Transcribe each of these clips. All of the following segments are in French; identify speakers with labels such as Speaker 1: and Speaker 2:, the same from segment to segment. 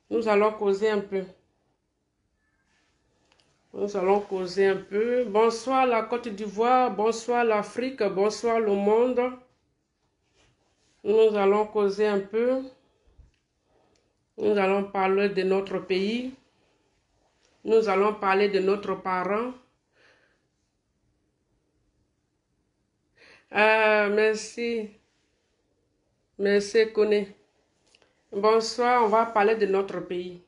Speaker 1: Nous allons causer un peu. Nous allons causer un peu. Bonsoir la Côte d'Ivoire, bonsoir l'Afrique, bonsoir le monde. Nous allons causer un peu. Nous allons parler de notre pays. Nous allons parler de notre parent. Merci. Merci, Koné. Bonsoir, on va parler de notre pays.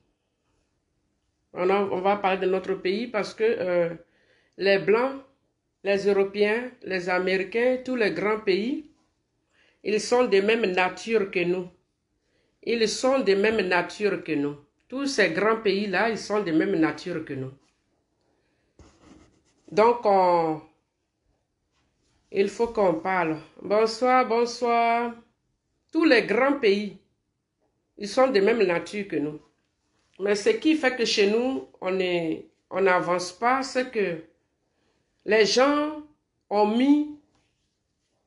Speaker 1: On va parler de notre pays parce que les Blancs, les Européens, les Américains, tous les grands pays, ils sont de même nature que nous. Ils sont de même nature que nous. Tous ces grands pays-là, ils sont de même nature que nous. Donc, il faut qu'on parle. Bonsoir, bonsoir. Tous les grands pays, ils sont de même nature que nous. Mais ce qui fait que chez nous, on n'avance pas, c'est que les gens ont mis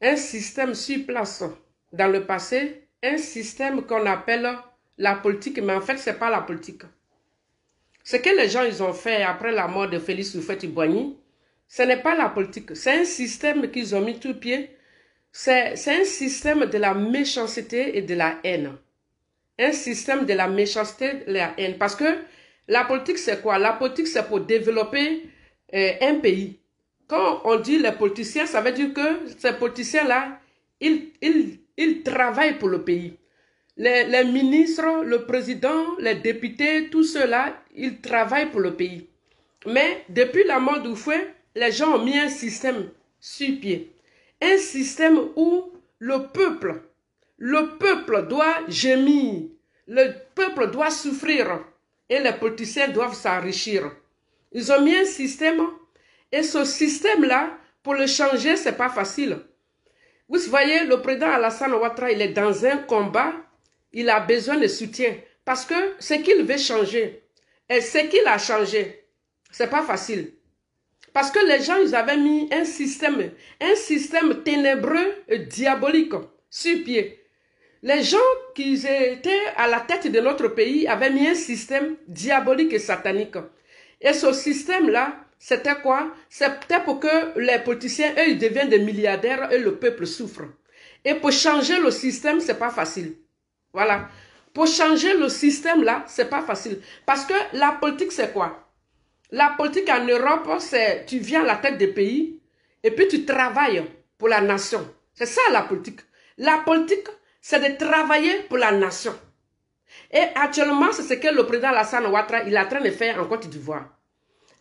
Speaker 1: un système sur place dans le passé, un système qu'on appelle la politique, mais en fait, ce n'est pas la politique. Ce que les gens ils ont fait après la mort de Félix Houphouët-Boigny, ce n'est pas la politique, c'est un système qu'ils ont mis tout pied, c'est un système de la méchanceté et de la haine. Un système de la méchanceté et de la haine. Parce que la politique, c'est quoi? La politique, c'est pour développer un pays. Quand on dit les politiciens, ça veut dire que ces politiciens-là, ils travaillent pour le pays. Les ministres, le président, les députés, tous ceux-là, ils travaillent pour le pays. Mais depuis la mort d'Houphouët, les gens ont mis un système sur pied. Un système où le peuple doit gémir, le peuple doit souffrir et les politiciens doivent s'enrichir. Ils ont mis un système et ce système-là, pour le changer, ce n'est pas facile. Vous voyez, le président Alassane Ouattara, il est dans un combat, il a besoin de soutien parce que ce qu'il veut changer et ce qu'il a changé, ce n'est pas facile. Parce que les gens, ils avaient mis un système ténébreux et diabolique sur pied. Les gens qui étaient à la tête de notre pays avaient mis un système diabolique et satanique. Et ce système-là, c'était quoi? C'était pour que les politiciens, eux, ils deviennent des milliardaires et le peuple souffre. Et pour changer le système, c'est pas facile. Voilà. Pour changer le système-là, c'est pas facile. Parce que la politique, c'est quoi? La politique en Europe, c'est tu viens à la tête des pays et puis tu travailles pour la nation. C'est ça la politique. La politique, c'est de travailler pour la nation. Et actuellement, c'est ce que le président Alassane Ouattara il est en train de faire en Côte d'Ivoire.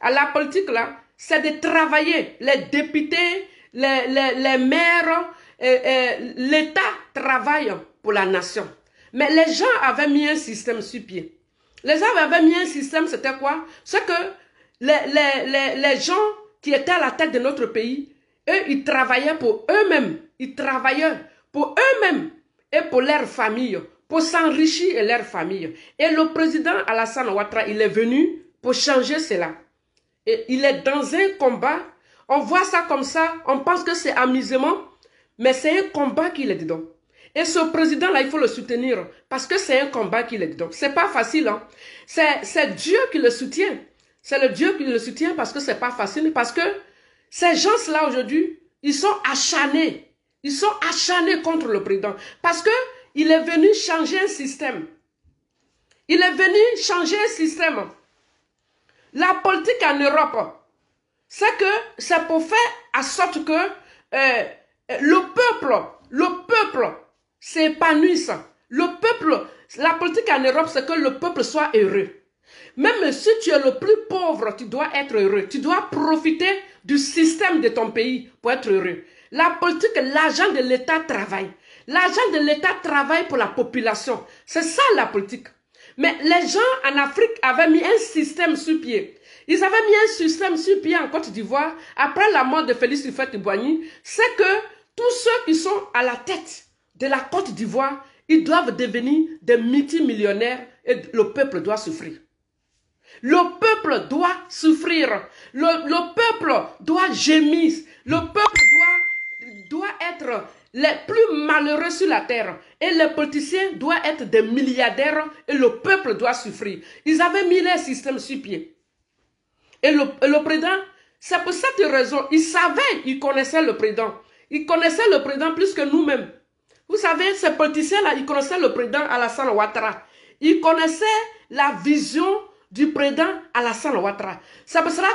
Speaker 1: À la politique, là, c'est de travailler. Les députés, les maires, l'État travaille pour la nation. Mais les gens avaient mis un système sur pied. Les gens avaient mis un système, c'était quoi? C'est que les gens qui étaient à la tête de notre pays, eux, ils travaillaient pour eux-mêmes. Ils travaillaient pour eux-mêmes et pour leur famille, pour s'enrichir et leur famille. Et le président Alassane Ouattara, il est venu pour changer cela. Et il est dans un combat. On voit ça comme ça, on pense que c'est amusement, mais c'est un combat qu'il est dedans. Et ce président-là, il faut le soutenir, parce que c'est un combat qu'il est dedans. C'est pas facile, hein. C'est Dieu qui le soutient. C'est le Dieu qui le soutient parce que c'est pas facile, parce que ces gens-là aujourd'hui, ils sont acharnés. Ils sont acharnés contre le président. Parce que il est venu changer un système. Il est venu changer un système. La politique en Europe, c'est que c'est pour faire en sorte que le peuple s'épanouisse. Le peuple, la politique en Europe, c'est que le peuple soit heureux. Même si tu es le plus pauvre, tu dois être heureux. Tu dois profiter du système de ton pays pour être heureux. La politique, l'argent de l'État travaille. L'argent de l'État travaille pour la population. C'est ça la politique. Mais les gens en Afrique avaient mis un système sur pied. Ils avaient mis un système sur pied en Côte d'Ivoire après la mort de Félix Houphouët-Boigny. C'est que tous ceux qui sont à la tête de la Côte d'Ivoire, ils doivent devenir des multimillionnaires et le peuple doit souffrir. Le peuple doit souffrir. Le peuple doit gémir. Le peuple doit être les plus malheureux sur la terre. Et les politiciens doivent être des milliardaires et le peuple doit souffrir. Ils avaient mis leur système sur pied. Et le président, c'est pour cette raison, il savait, il connaissait le président. Il connaissait le président plus que nous-mêmes. Vous savez, ces politiciens-là, ils connaissaient le président Alassane Ouattara. Ils connaissaient la vision du président Alassane Ouattara. C'est pour cela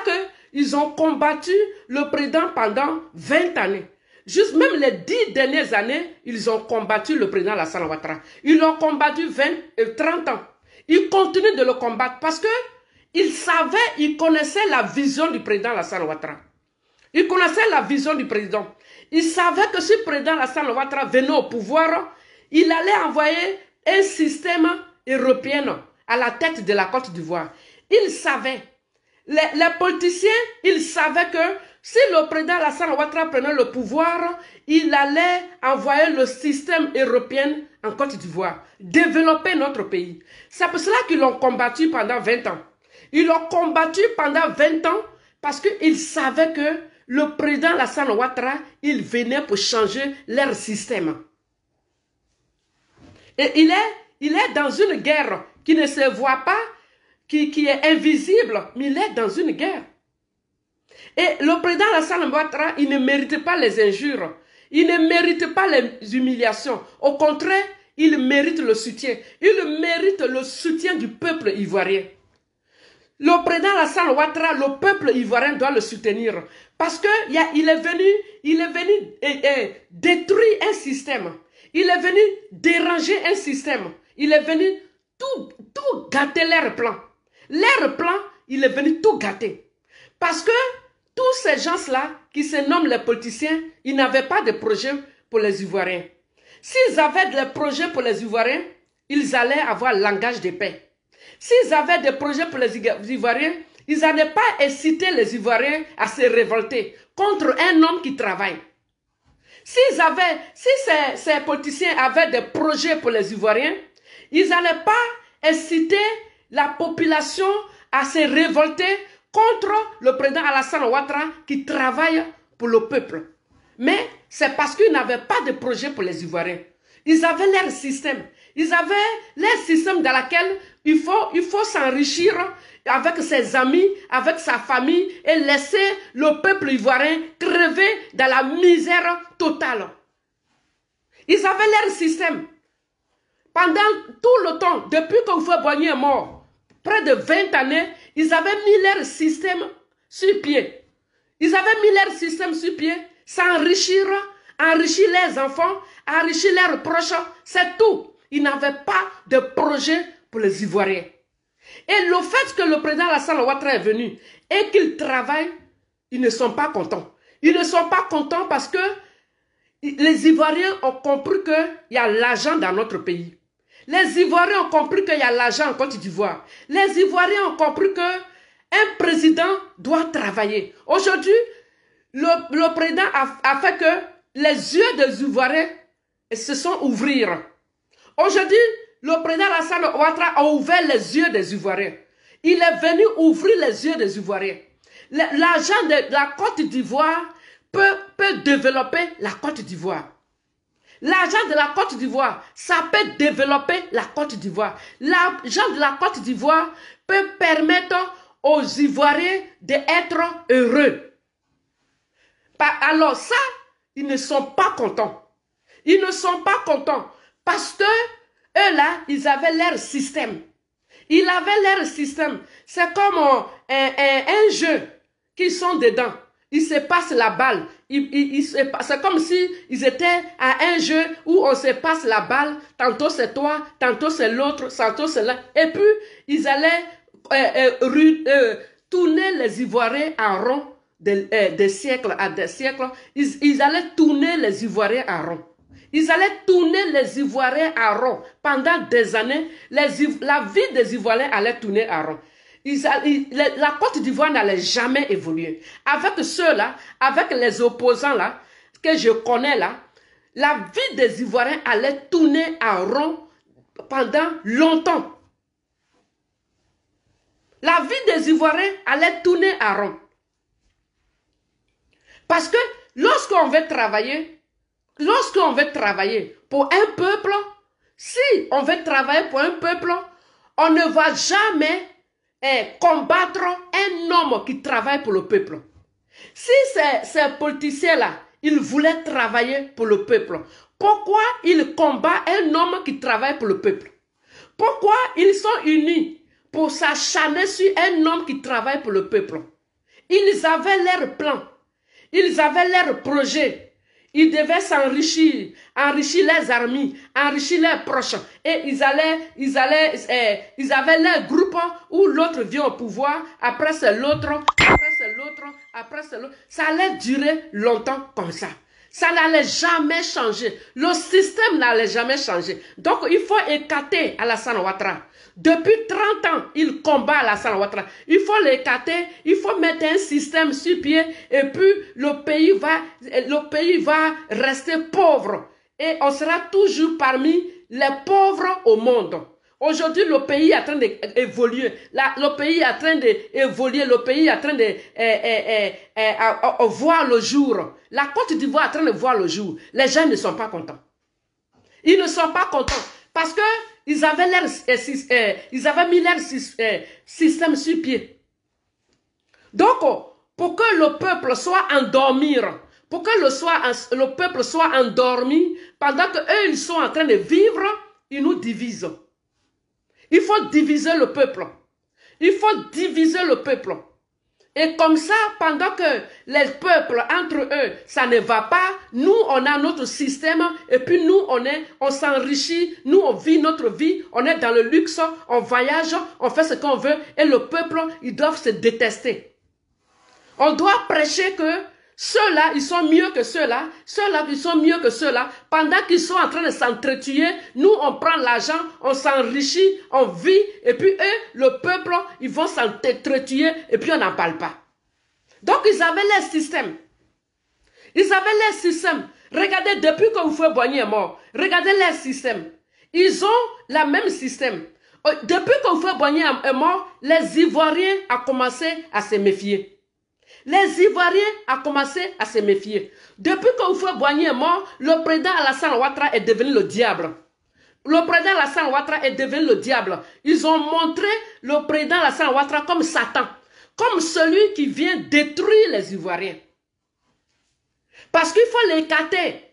Speaker 1: qu'ils ont combattu le président pendant 20 années. Juste même les 10 dernières années, ils ont combattu le président Alassane Ouattara. Ils l'ont combattu 20 et 30 ans. Ils continuent de le combattre parce que ils savaient, ils connaissaient la vision du président Alassane Ouattara. Ils connaissaient la vision du président. Ils savaient que si le président Alassane Ouattara venait au pouvoir, il allait envoyer un système européen à la tête de la Côte d'Ivoire. Ils savaient. Les politiciens, ils savaient que si le président Alassane Ouattara prenait le pouvoir, il allait envoyer le système européen en Côte d'Ivoire, développer notre pays. C'est pour cela qu'ils l'ont combattu pendant 20 ans. Ils l'ont combattu pendant 20 ans parce qu'ils savaient que le président Alassane Ouattara, il venait pour changer leur système. Et il est dans une guerre qui ne se voit pas, qui est invisible, mais il est dans une guerre. Et le président Alassane Ouattara, il ne mérite pas les injures. Il ne mérite pas les humiliations. Au contraire, il mérite le soutien. Il mérite le soutien du peuple ivoirien. Le président Alassane Ouattara, le peuple ivoirien doit le soutenir. Parce qu'il est venu détruire un système. Il est venu déranger un système. Il est venu tout gâter leur plan. Leur plan, il est venu tout gâter. Parce que tous ces gens-là, qui se nomment les politiciens, ils n'avaient pas de projet pour les Ivoiriens. S'ils avaient des projets pour les Ivoiriens, ils allaient avoir le langage de paix. S'ils avaient des projets pour les Ivoiriens, ils n'allaient pas inciter les Ivoiriens à se révolter contre un homme qui travaille. Si ces politiciens avaient des projets pour les Ivoiriens, ils n'allaient pas inciter la population à se révolter contre le président Alassane Ouattara qui travaille pour le peuple. Mais c'est parce qu'ils n'avaient pas de projet pour les Ivoiriens. Ils avaient leur système. Ils avaient leur système dans lequel il faut s'enrichir avec ses amis, avec sa famille et laisser le peuple ivoirien crever dans la misère totale. Ils avaient leur système. Pendant tout le temps, depuis que Houphouët-Boigny est mort, près de 20 années, ils avaient mis leur système sur pied. Ils avaient mis leur système sur pied, s'enrichir, enrichir les enfants, enrichir leurs proches, c'est tout. Ils n'avaient pas de projet pour les Ivoiriens. Et le fait que le président Alassane Ouattara est venu et qu'il travaille, ils ne sont pas contents. Ils ne sont pas contents parce que les Ivoiriens ont compris qu'il y a l'argent dans notre pays. Les Ivoiriens ont compris qu'il y a l'argent en Côte d'Ivoire. Les Ivoiriens ont compris qu'un président doit travailler. Aujourd'hui, le président a fait que les yeux des Ivoiriens se sont ouverts. Aujourd'hui, le président Alassane Ouattara a ouvert les yeux des Ivoiriens. Il est venu ouvrir les yeux des Ivoiriens. L'argent de la Côte d'Ivoire peut développer la Côte d'Ivoire. L'argent de la Côte d'Ivoire, ça peut développer la Côte d'Ivoire. L'argent de la Côte d'Ivoire peut permettre aux Ivoiriens d'être heureux. Alors ça, ils ne sont pas contents. Ils ne sont pas contents parce que eux là, ils avaient leur système. Ils avaient leur système. C'est comme un jeu qu'ils sont dedans. Ils se passent la balle. C'est comme si ils étaient à un jeu où on se passe la balle. Tantôt c'est toi, tantôt c'est l'autre, tantôt c'est l'un. Et puis, ils allaient tourner les Ivoiriens en rond de siècle à des siècles. Ils allaient tourner les Ivoiriens en rond. Ils allaient tourner les Ivoiriens en rond. Pendant des années, la vie des Ivoiriens allait tourner en rond. La Côte d'Ivoire n'allait jamais évoluer. Avec ceux-là, avec les opposants là, que je connais là, la vie des Ivoiriens allait tourner en rond pendant longtemps. La vie des Ivoiriens allait tourner en rond. Parce que lorsqu'on veut travailler, Lorsqu'on veut travailler pour un peuple, si on veut travailler pour un peuple, on ne va jamais combattre un homme qui travaille pour le peuple. Si ces politiciens-là, ils voulaient travailler pour le peuple, pourquoi ils combattent un homme qui travaille pour le peuple? Pourquoi ils sont unis pour s'acharner sur un homme qui travaille pour le peuple? Ils avaient leur plan, ils avaient leur projet. Ils devaient s'enrichir, enrichir les armées, enrichir leurs proches. Et ils avaient leur groupe où l'autre vient au pouvoir, après c'est l'autre, après c'est l'autre, après c'est l'autre. Ça allait durer longtemps comme ça. Ça n'allait jamais changer. Le système n'allait jamais changer. Donc, il faut écarter Alassane Ouattara. Depuis 30 ans, il combat Alassane Ouattara. Il faut l'écarter, il faut mettre un système sur pied et puis le pays va rester pauvre. Et on sera toujours parmi les pauvres au monde. Aujourd'hui, le pays est en train d'évoluer. Le pays est en train d'évoluer. Le pays est en train de voir le jour. La Côte d'Ivoire est en train de voir le jour. Les gens ne sont pas contents. Ils ne sont pas contents parce que ils avaient mis leur système sur pied. Donc, pour que le peuple soit endormi, pour que le peuple soit endormi, pendant qu'eux, ils sont en train de vivre, ils nous divisent. Il faut diviser le peuple. Il faut diviser le peuple. Et comme ça, pendant que les peuples, entre eux, ça ne va pas, nous, on a notre système, et puis nous, on s'enrichit, nous, on vit notre vie, on est dans le luxe, on voyage, on fait ce qu'on veut, et le peuple, ils doivent se détester. On doit prêcher que ceux-là, ils sont mieux que ceux-là, ceux-là, ils sont mieux que ceux-là. Pendant qu'ils sont en train de s'entretuer, nous, on prend l'argent, on s'enrichit, on vit, et puis eux, le peuple, ils vont s'entretuer, et puis on n'en parle pas. Donc, ils avaient leur système. Ils avaient leur système. Regardez, depuis que Houphouët-Boigny est mort, regardez leur système. Ils ont le même système. Depuis que Houphouët-Boigny est mort, les Ivoiriens ont commencé à se méfier. Les Ivoiriens ont commencé à se méfier. Depuis que Houphouët-Boigny est mort, le président Alassane Ouattara est devenu le diable. Le président Alassane Ouattara est devenu le diable. Ils ont montré le président Alassane Ouattara comme Satan, comme celui qui vient détruire les Ivoiriens. Parce qu'il faut l'écarter.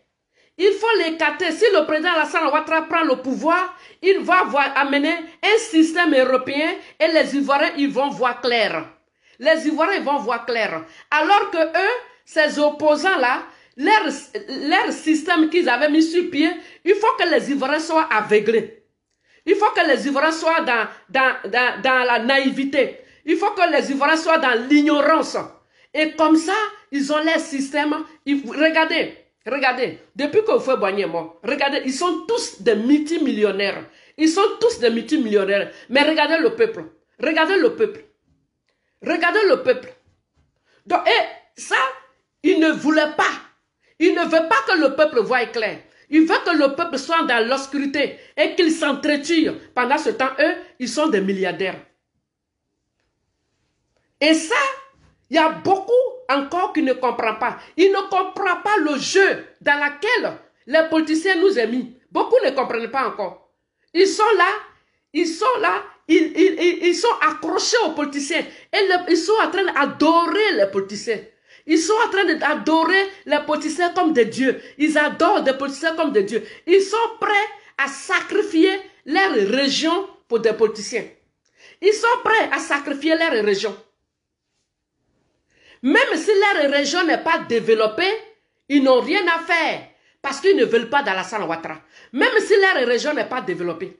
Speaker 1: Il faut l'écarter. Si le président Alassane Ouattara prend le pouvoir, il va amener un système européen et les Ivoiriens, ils vont voir clair. Les Ivoiriens vont voir clair. Alors que eux, ces opposants-là, leur système qu'ils avaient mis sur pied, il faut que les Ivoiriens soient aveuglés. Il faut que les Ivoiriens soient dans la naïveté. Il faut que les Ivoiriens soient dans l'ignorance. Et comme ça, ils ont leur système. Regardez, depuis que Houphouët-Boigny est mort, regardez, ils sont tous des multimillionnaires. Ils sont tous des multimillionnaires. Mais regardez le peuple. Regardez le peuple. Regardez le peuple. Donc, et ça, il ne voulait pas. Il ne veut pas que le peuple voie clair. Il veut que le peuple soit dans l'obscurité et qu'il s'entretue. Pendant ce temps, eux, ils sont des milliardaires. Et ça, il y a beaucoup encore qui ne comprennent pas. Ils ne comprennent pas le jeu dans lequel les politiciens nous ont mis. Beaucoup ne comprennent pas encore. Ils sont là, ils sont accrochés aux politiciens. Et ils sont en train d'adorer les politiciens. Ils sont en train d'adorer les politiciens comme des dieux. Ils adorent des politiciens comme des dieux. Ils sont prêts à sacrifier leur région pour des politiciens. Ils sont prêts à sacrifier leur région. Même si leur région n'est pas développée, ils n'ont rien à faire. Parce qu'ils ne veulent pas d'Alassane Ouattara. Même si leur région n'est pas développée.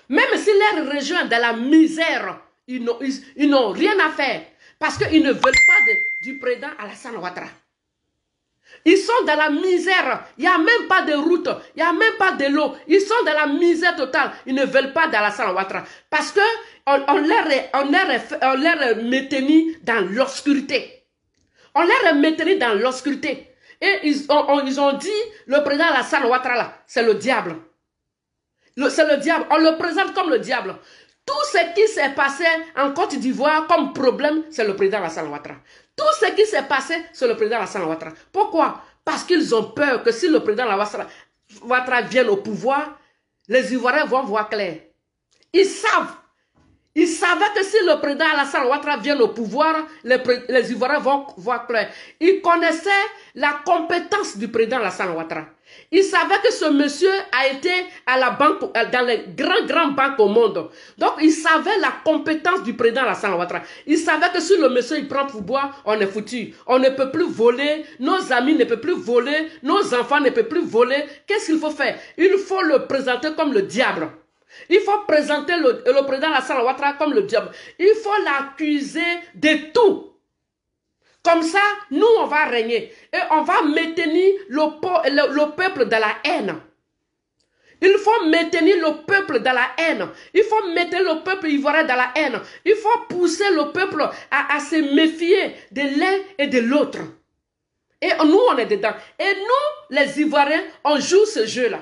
Speaker 1: Même si leur région est dans la misère, ils n'ont rien à faire. Parce qu'ils ne veulent pas du président Alassane Ouattara. Ils sont dans la misère. Il n'y a même pas de route. Il n'y a même pas de l'eau. Ils sont dans la misère totale. Ils ne veulent pas d'Alassane Ouattara. Parce qu'on leur a maintenu dans l'obscurité. On leur a maintenu dans l'obscurité. Et ils ont dit, le président Alassane Ouattara, c'est le diable. C'est le diable. On le présente comme le diable. Tout ce qui s'est passé en Côte d'Ivoire comme problème, c'est le président Alassane Ouattara. Tout ce qui s'est passé, c'est le président Alassane Ouattara. Pourquoi? Parce qu'ils ont peur que si le président Ouattara vienne au pouvoir, les Ivoiriens vont voir clair. Ils savent. Ils savaient que si le président Alassane Ouattara vient au pouvoir, les Ivoiriens vont voir clair. Ils connaissaient la compétence du président Alassane Ouattara. Ils savaient que ce monsieur a été à la banque, dans les grandes banques au monde. Donc, ils savaient la compétence du président Alassane Ouattara. Ils savaient que si le monsieur il prend pouvoir, on est foutu. On ne peut plus voler, nos amis ne peuvent plus voler, nos enfants ne peuvent plus voler. Qu'est-ce qu'il faut faire? Il faut le présenter comme le diable. Il faut présenter le président Alassane Ouattara comme le diable. Il faut l'accuser de tout. Comme ça, nous, on va régner. Et on va maintenir le peuple dans la haine. Il faut maintenir le peuple dans la haine. Il faut mettre le peuple ivoirien dans la haine. Il faut pousser le peuple à se méfier de l'un et de l'autre. Et nous, on est dedans. Et nous, les Ivoiriens, on joue ce jeu-là.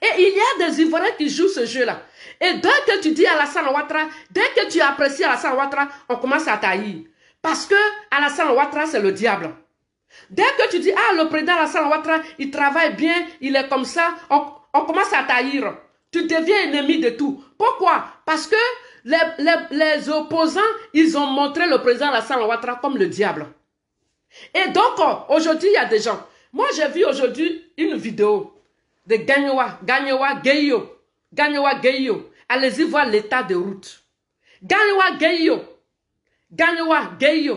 Speaker 1: Et il y a des Ivoiriens qui jouent ce jeu-là. Et dès que tu dis Alassane Ouattara, dès que tu apprécies Alassane Ouattara, on commence à tailler. Parce que Alassane Ouattara, c'est le diable. Dès que tu dis, ah, le président Alassane Ouattara, il travaille bien, il est comme ça, on commence à tailler. Tu deviens ennemi de tout. Pourquoi? Parce que les opposants, ils ont montré le président Alassane Ouattara comme le diable. Et donc, aujourd'hui, il y a des gens. Moi, j'ai vu aujourd'hui une vidéo de Gagnoa Gueyo. Allez-y voir l'état de route. Gagnoa Gueyo.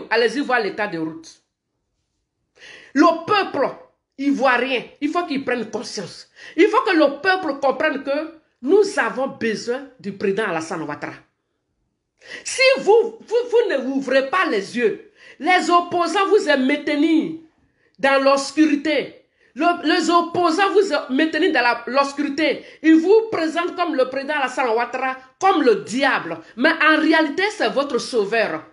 Speaker 1: Allez-y voir l'état de route. Le peuple ivoirien, il faut qu'il prenne conscience. Il faut que le peuple comprenne que nous avons besoin du président Alassane Ouattara. Si vous ne ouvrez pas les yeux, les opposants vous maintenir dans l'obscurité. Les opposants vous maintenir dans l'obscurité. Ils vous présentent comme le président Alassane Ouattara, comme le diable. Mais en réalité, c'est votre sauveur.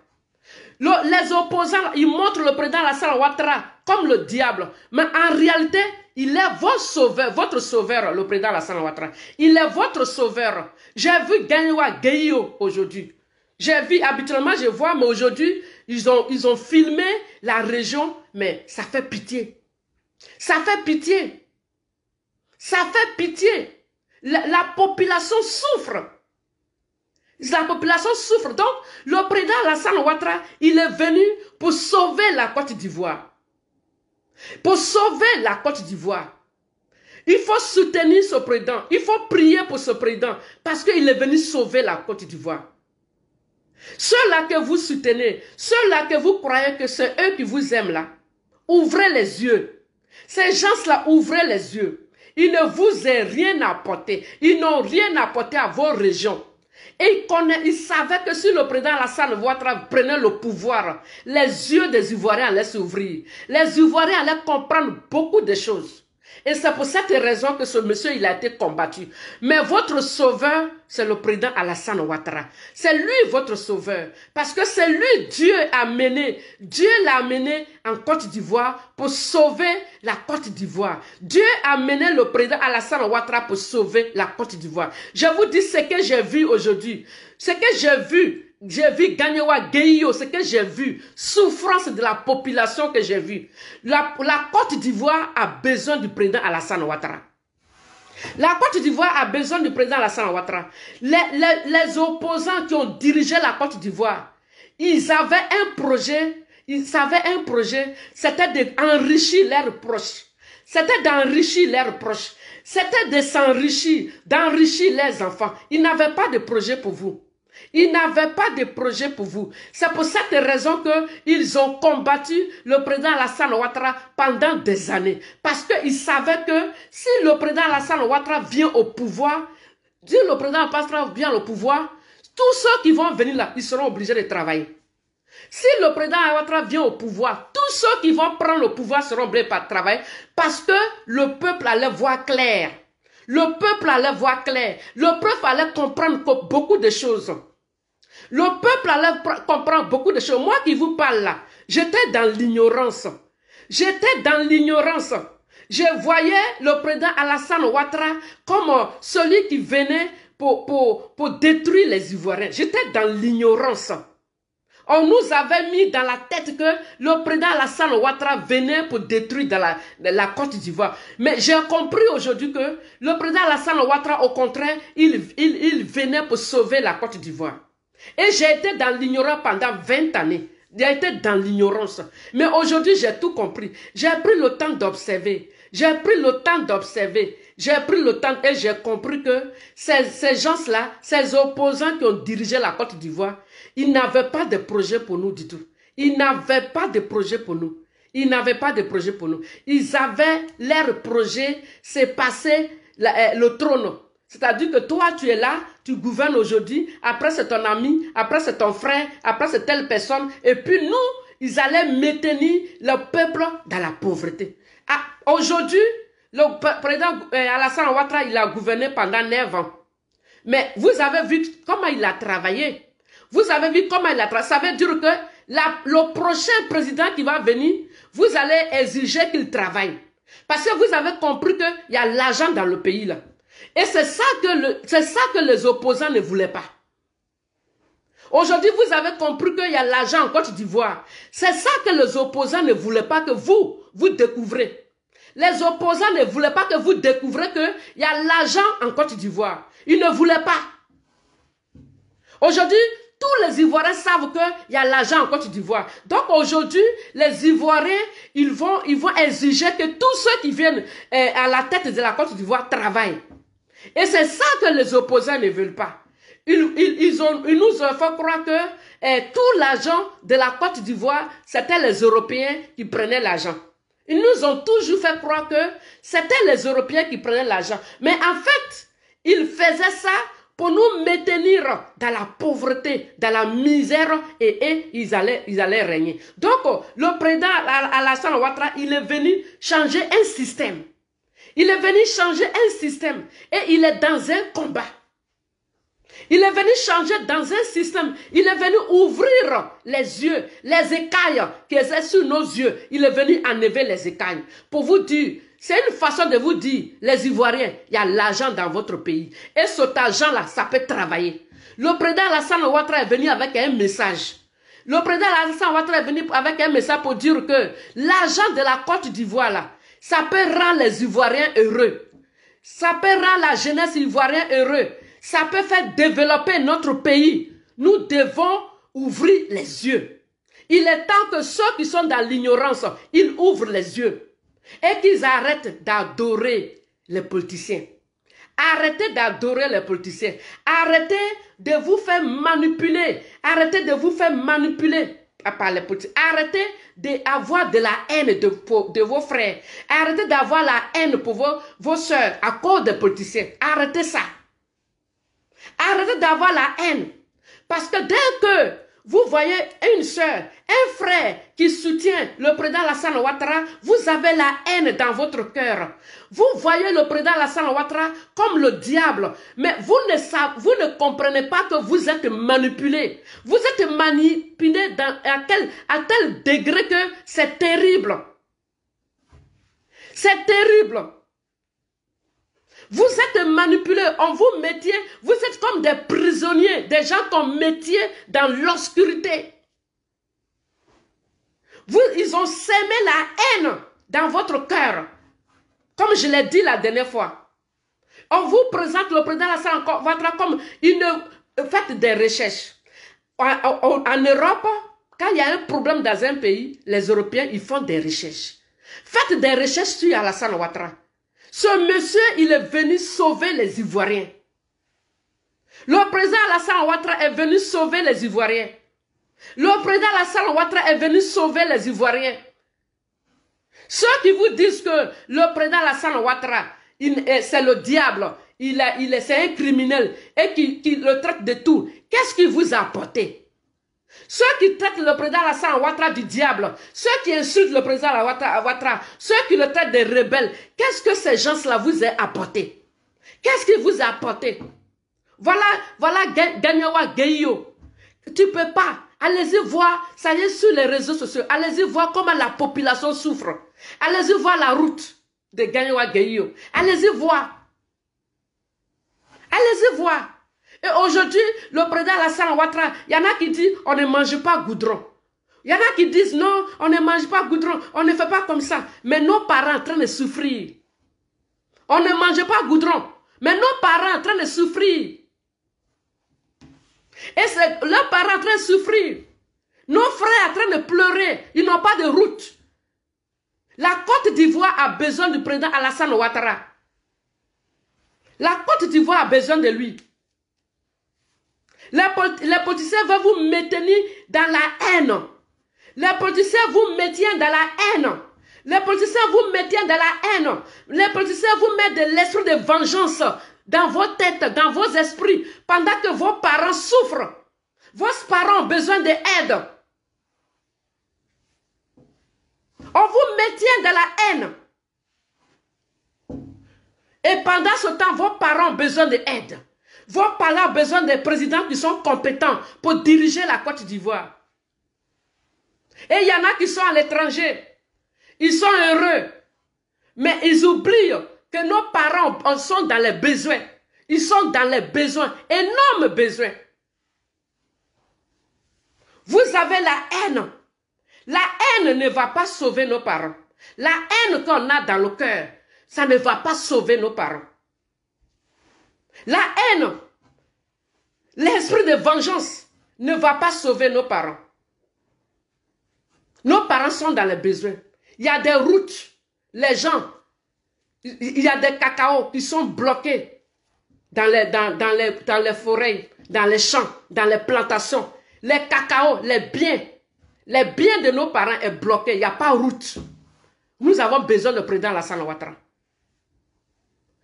Speaker 1: Les opposants, ils montrent le président Alassane Ouattara comme le diable. Mais en réalité, il est votre sauveur, le président Alassane Ouattara. Il est votre sauveur. J'ai vu Gagnoa Gueyo aujourd'hui. J'ai vu, habituellement je vois, mais aujourd'hui, ils ont filmé la région, mais ça fait pitié. Ça fait pitié. Ça fait pitié. La population souffre. La population souffre. Donc, le président Alassane Ouattara, il est venu pour sauver la Côte d'Ivoire. Pour sauver la Côte d'Ivoire. Il faut soutenir ce président. Il faut prier pour ce président. Parce qu'il est venu sauver la Côte d'Ivoire. Ceux-là que vous soutenez, ceux-là que vous croyez que c'est eux qui vous aiment là, ouvrez les yeux. Ces gens-là, ouvrez les yeux. Ils ne vous ont rien apporté. Ils n'ont rien apporté à vos régions. Et ils savaient que si le président Alassane Ouattara prenait le pouvoir, les yeux des Ivoiriens allaient s'ouvrir. Les Ivoiriens allaient comprendre beaucoup de choses. Et c'est pour cette raison que ce monsieur, il a été combattu. Mais votre sauveur, c'est le président Alassane Ouattara. C'est lui votre sauveur. Parce que c'est lui, Dieu l'a amené en Côte d'Ivoire pour sauver la Côte d'Ivoire. Dieu a amené le président Alassane Ouattara pour sauver la Côte d'Ivoire. Je vous dis ce que j'ai vu aujourd'hui. Ce que j'ai vu Gagnoa Gueyo, ce que j'ai vu, souffrance de la population que j'ai vu. La Côte d'Ivoire a besoin du président Alassane Ouattara. La Côte d'Ivoire a besoin du président Alassane Ouattara. Les opposants qui ont dirigé la Côte d'Ivoire, ils avaient un projet, c'était d'enrichir leurs proches. C'était d'enrichir leurs proches. C'était de s'enrichir, d'enrichir les enfants. Ils n'avaient pas de projet pour vous. Ils n'avaient pas de projet pour vous. C'est pour cette raison qu'ils ont combattu le président Alassane Ouattara pendant des années. Parce qu'ils savaient que si le président Alassane Ouattara vient au pouvoir, tous ceux qui vont venir là, ils seront obligés de travailler. Si le président Ouattara vient au pouvoir, tous ceux qui vont prendre le pouvoir seront obligés de travailler parce que le peuple allait voir clair. Le peuple allait voir clair. Le peuple allait comprendre beaucoup de choses. Le peuple allait comprendre beaucoup de choses. Moi qui vous parle là, j'étais dans l'ignorance. J'étais dans l'ignorance. Je voyais le président Alassane Ouattara comme celui qui venait pour détruire les Ivoiriens. J'étais dans l'ignorance. On nous avait mis dans la tête que le président Alassane Ouattara venait pour détruire la Côte d'Ivoire. Mais j'ai compris aujourd'hui que le président Alassane Ouattara, au contraire, il venait pour sauver la Côte d'Ivoire. Et j'ai été dans l'ignorance pendant 20 années. J'ai été dans l'ignorance. Mais aujourd'hui, j'ai tout compris. J'ai pris le temps d'observer. J'ai pris le temps d'observer. J'ai pris le temps et j'ai compris que ces gens-là, ces opposants qui ont dirigé la Côte d'Ivoire, ils n'avaient pas de projet pour nous du tout. Ils n'avaient pas de projet pour nous. Ils n'avaient pas de projet pour nous. Ils avaient leur projet, c'est passer le trône. C'est-à-dire que toi, tu es là, tu gouvernes aujourd'hui, après c'est ton ami, après c'est ton frère, après c'est telle personne, et puis nous, ils allaient maintenir le peuple dans la pauvreté. Ah, aujourd'hui, le président Alassane Ouattara, il a gouverné pendant 9 ans. Mais vous avez vu comment il a travaillé. Vous avez vu comment il a travaillé. Ça veut dire que le prochain président qui va venir, vous allez exiger qu'il travaille. Parce que vous avez compris qu'il y a l'argent dans le pays là. Et c'est ça que les opposants ne voulaient pas. Aujourd'hui, vous avez compris qu'il y a l'argent en Côte d'Ivoire. C'est ça que les opposants ne voulaient pas que vous découvrez. Les opposants ne voulaient pas que vous découvrez qu'il y a l'argent en Côte d'Ivoire. Ils ne voulaient pas. Aujourd'hui, tous les Ivoiriens savent qu'il y a l'argent en Côte d'Ivoire. Donc aujourd'hui, les Ivoiriens, ils vont exiger que tous ceux qui viennent à la tête de la Côte d'Ivoire travaillent. Et c'est ça que les opposants ne veulent pas. Ils nous ont fait croire que tout l'argent de la Côte d'Ivoire, c'était les Européens qui prenaient l'argent. Ils nous ont toujours fait croire que c'était les Européens qui prenaient l'argent. Mais en fait, ils faisaient ça pour nous maintenir dans la pauvreté, dans la misère, et ils allaient régner. Donc, le président Alassane Ouattara, il est venu changer un système. Il est venu changer un système et il est dans un combat. Il est venu changer dans un système. Il est venu ouvrir les yeux, les écailles qui étaient sur nos yeux. Il est venu enlever les écailles. Pour vous dire, c'est une façon de vous dire, les Ivoiriens, il y a l'argent dans votre pays. Et cet argent-là, ça peut travailler. Le président Alassane Ouattara est venu avec un message. Le président Alassane Ouattara est venu avec un message pour dire que l'argent de la Côte d'Ivoire, là, ça peut rendre les Ivoiriens heureux. Ça peut rendre la jeunesse ivoirienne heureux. Ça peut faire développer notre pays. Nous devons ouvrir les yeux. Il est temps que ceux qui sont dans l'ignorance, ils ouvrent les yeux. Et qu'ils arrêtent d'adorer les politiciens. Arrêtez d'adorer les politiciens. Arrêtez de vous faire manipuler. Arrêtez de vous faire manipuler par les politiciens. Arrêtez d'avoir de la haine de vos frères. Arrêtez d'avoir la haine pour vos soeurs à cause des politiciens. Arrêtez ça. Arrêtez d'avoir la haine. Parce que dès que vous voyez une soeur, un frère qui soutient le président Alassane Ouattara, vous avez la haine dans votre cœur. Vous voyez le président Alassane Ouattara comme le diable. Mais vous ne comprenez pas que vous êtes manipulé. Vous êtes manipulé à tel degré que c'est terrible. C'est terrible. Vous êtes manipulés, on vous mettiez, vous êtes comme des prisonniers, des gens qu'on mettait dans l'obscurité. Ils ont sémé la haine dans votre cœur, comme je l'ai dit la dernière fois. On vous présente le président Alassane Ouattara comme faites des recherches. En Europe, quand il y a un problème dans un pays, les Européens, ils font des recherches. Faites des recherches sur Alassane Ouattara. Ce monsieur, il est venu sauver les Ivoiriens. Le président Alassane Ouattara est venu sauver les Ivoiriens. Le président Alassane Ouattara est venu sauver les Ivoiriens. Ceux qui vous disent que le président Alassane Ouattara, c'est le diable, c'est un criminel et qui le traite de tout, qu'est-ce qu'il vous a apporté? Ceux qui traitent le président Alassane Ouattara du diable, ceux qui insultent le président Ouattara, ceux qui le traitent de rebelles, qu'est-ce que ces gens-là vous ont apporté? Qu'est-ce qu'ils vous ont apporté? Voilà Gagnawa Gueye. Tu ne peux pas. Allez-y voir, ça y est sur les réseaux sociaux, allez-y voir comment la population souffre. Allez-y voir la route de Gagnawa Gueye. Allez-y voir. Allez-y voir. Et aujourd'hui, le président Alassane Ouattara, il y en a qui disent on ne mange pas goudron. Il y en a qui disent non, on ne mange pas goudron, on ne fait pas comme ça. Mais nos parents en train de souffrir. On ne mange pas goudron, mais nos parents en train de souffrir. Et c'est leurs parents en train de souffrir. Nos frères en train de pleurer, ils n'ont pas de route. La Côte d'Ivoire a besoin du président Alassane Ouattara. La Côte d'Ivoire a besoin de lui. Les politiciens veulent vous maintenir dans la haine. Les politiciens vous maintiennent dans la haine. Les politiciens vous maintiennent dans la haine. Les politiciens vous mettent de l'esprit de vengeance dans vos têtes, dans vos esprits, pendant que vos parents souffrent. Vos parents ont besoin d'aide. On vous maintient dans la haine. Et pendant ce temps, vos parents ont besoin d'aide. Vos parents ont besoin de présidents qui sont compétents pour diriger la Côte d'Ivoire. Et il y en a qui sont à l'étranger. Ils sont heureux. Mais ils oublient que nos parents sont dans les besoins. Ils sont dans les besoins, énormes besoins. Vous avez la haine. La haine ne va pas sauver nos parents. La haine qu'on a dans le cœur, ça ne va pas sauver nos parents. La haine, l'esprit de vengeance ne va pas sauver nos parents. Nos parents sont dans les besoins. Il y a des routes, les gens, il y a des cacao qui sont bloqués dans les forêts, dans les champs, dans les plantations. Les cacao, les biens de nos parents est bloqué. Il n'y a pas de route. Nous avons besoin de président Alassane Ouattara.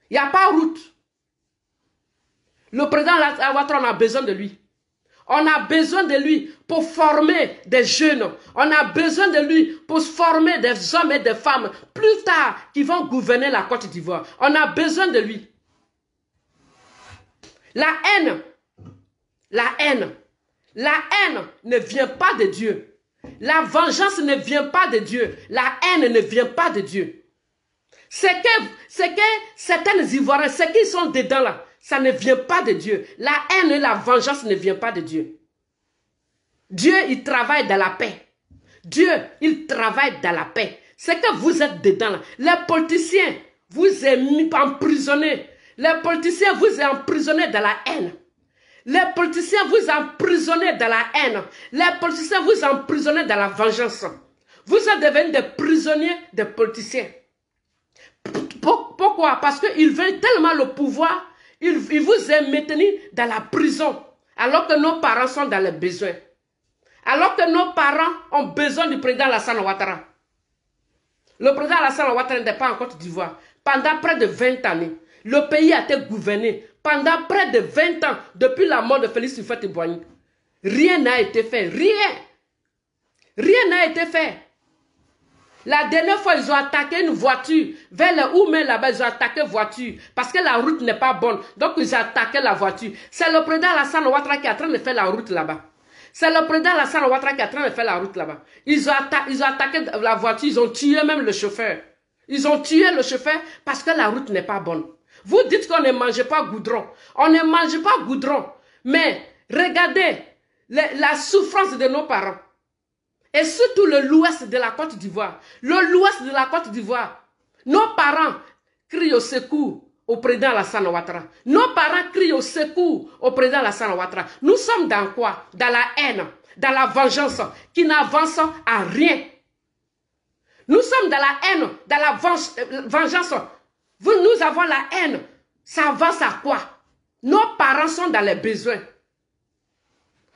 Speaker 1: Il n'y a pas de route. Le président Alassane Ouattara, on a besoin de lui. On a besoin de lui pour former des jeunes. On a besoin de lui pour former des hommes et des femmes plus tard qui vont gouverner la Côte d'Ivoire. On a besoin de lui. La haine ne vient pas de Dieu. La vengeance ne vient pas de Dieu. La haine ne vient pas de Dieu. C'est que certains Ivoiriens, ceux qui sont dedans là, ça ne vient pas de Dieu. La haine et la vengeance ne viennent pas de Dieu. Dieu, il travaille dans la paix. Dieu, il travaille dans la paix. C'est que vous êtes dedans là. Les politiciens, vous êtes emprisonnés. Les politiciens, vous êtes emprisonnés dans la haine. Les politiciens, vous emprisonnez dans la haine. Les politiciens, vous emprisonnez dans la vengeance. Vous êtes devenus des prisonniers des politiciens. Pourquoi? Parce qu'ils veulent tellement le pouvoir, ils vous aiment maintenir dans la prison. Alors que nos parents sont dans les besoins. Alors que nos parents ont besoin du président Alassane Ouattara. Le président Alassane Ouattara n'est pas en Côte d'Ivoire. Pendant près de 20 années, le pays a été gouverné. Pendant près de 20 ans, depuis la mort de Félix Houphouët-Boigny, rien n'a été fait. Rien. Rien n'a été fait. La dernière fois, ils ont attaqué une voiture. Vers le Oumé là-bas, ils ont attaqué une voiture. Parce que la route n'est pas bonne. Donc, ils ont attaqué la voiture. C'est le président Alassane Ouattara qui est en train de faire la route là-bas. C'est le président Alassane Ouattara qui est en train de faire la route là-bas. Ils ont attaqué la voiture. Ils ont tué même le chauffeur. Ils ont tué le chauffeur parce que la route n'est pas bonne. Vous dites qu'on ne mange pas goudron. On ne mange pas goudron. Mais regardez la souffrance de nos parents. Et surtout l'ouest de la Côte d'Ivoire. L'ouest de la Côte d'Ivoire. Nos parents crient au secours au président Alassane Ouattara. Nos parents crient au secours au président Alassane Ouattara. Nous sommes dans quoi? Dans la haine, dans la vengeance qui n'avance à rien. Nous sommes dans la haine, dans la vengeance. Nous avons la haine. Ça avance à quoi? Nos parents sont dans les besoins.